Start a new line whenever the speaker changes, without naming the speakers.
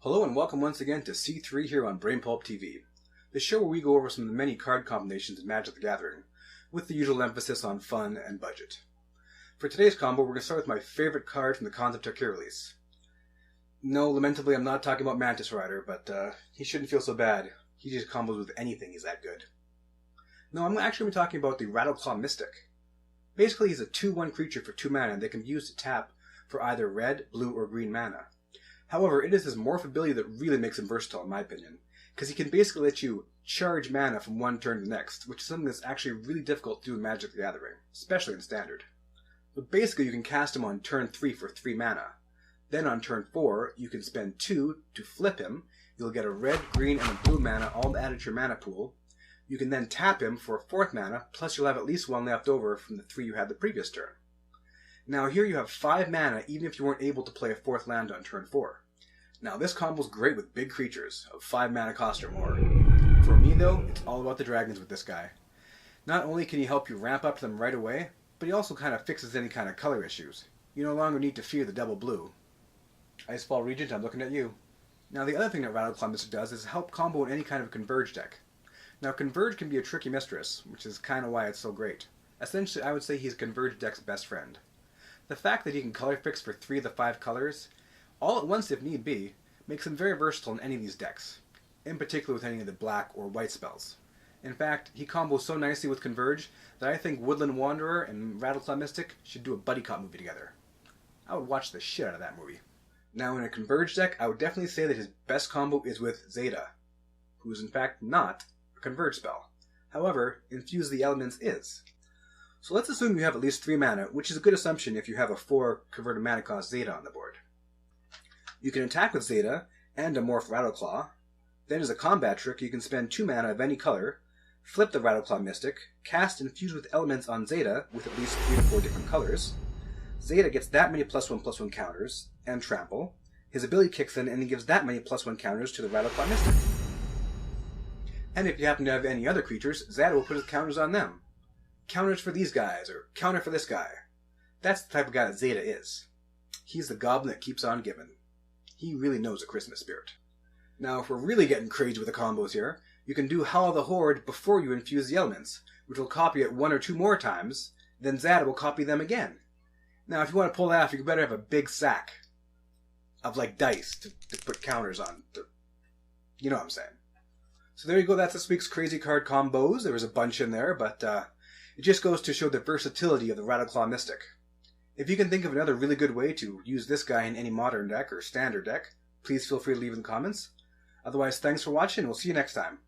Hello and welcome once again to C3 here on Brainpulp TV, the show where we go over some of the many card combinations in Magic the Gathering, with the usual emphasis on fun and budget. For today's combo, we're going to start with my favorite card from the Concept Arcade release. No, lamentably I'm not talking about Mantis Rider, but he shouldn't feel so bad. He just combos with anything, he's that good. No, I'm actually going to be talking about the RattleClaw Mystic. Basically, he's a 2/1 creature for 2 mana that can be used to tap for either red, blue, or green mana. However, it is his morph ability that really makes him versatile in my opinion, because he can basically let you charge mana from one turn to the next, which is something that's actually really difficult to do in Magic the Gathering, especially in Standard. But basically you can cast him on turn 3 for 3 mana. Then on turn 4, you can spend 2 to flip him, you'll get a red, green, and a blue mana all added to your mana pool. You can then tap him for a 4th mana, plus you'll have at least 1 left over from the 3 you had the previous turn. Now here you have 5 mana even if you weren't able to play a 4th land on turn 4. Now this combo's great with big creatures of 5 mana cost or more. For me though, it's all about the dragons with this guy. Not only can he help you ramp up to them right away, but he also kind of fixes any kind of color issues. You no longer need to fear the double blue. Icefall Regent, I'm looking at you. Now the other thing that RattleClaw Mystic does is help combo in any kind of Converge deck. Now Converge can be a tricky mistress, which is kind of why it's so great. Essentially I would say he's Converge deck's best friend. The fact that he can color fix for 3 of the 5 colors, all at once if need be, makes him very versatile in any of these decks, in particular with any of the black or white spells. In fact, he combos so nicely with Converge that I think Woodland Wanderer and RattleClaw Mystic should do a buddy cop movie together. I would watch the shit out of that movie. Now in a Converge deck, I would definitely say that his best combo is with Zeta, who is in fact not a Converge spell. However, Infuse the Elements is. So let's assume you have at least 3 mana, which is a good assumption if you have a 4 converted mana cost Zeta on the board. You can attack with Zeta and a morph RattleClaw. Then as a combat trick, you can spend 2 mana of any color, flip the RattleClaw Mystic, cast Infuse with Elements on Zeta with at least 3 to 4 different colors. Zeta gets that many +1/+1 counters, and trample. His ability kicks in and he gives that many +1 counters to the RattleClaw Mystic. And if you happen to have any other creatures, Zeta will put his counters on them. Counters for these guys, or counter for this guy. That's the type of guy that Zeta is. He's the goblin that keeps on giving. He really knows the Christmas spirit. Now, if we're really getting crazy with the combos here, you can do Howl the Horde before you infuse the elements, which will copy it 1 or 2 more times, then Zeta will copy them again. Now, if you want to pull that off, you better have a big sack of, like, dice to put counters on. You know what I'm saying. So there you go, that's this week's crazy card combos. There was a bunch in there, but it just goes to show the versatility of the RattleClaw Mystic. If you can think of another really good way to use this guy in any modern deck or standard deck, please feel free to leave in the comments. Otherwise, thanks for watching, and we'll see you next time.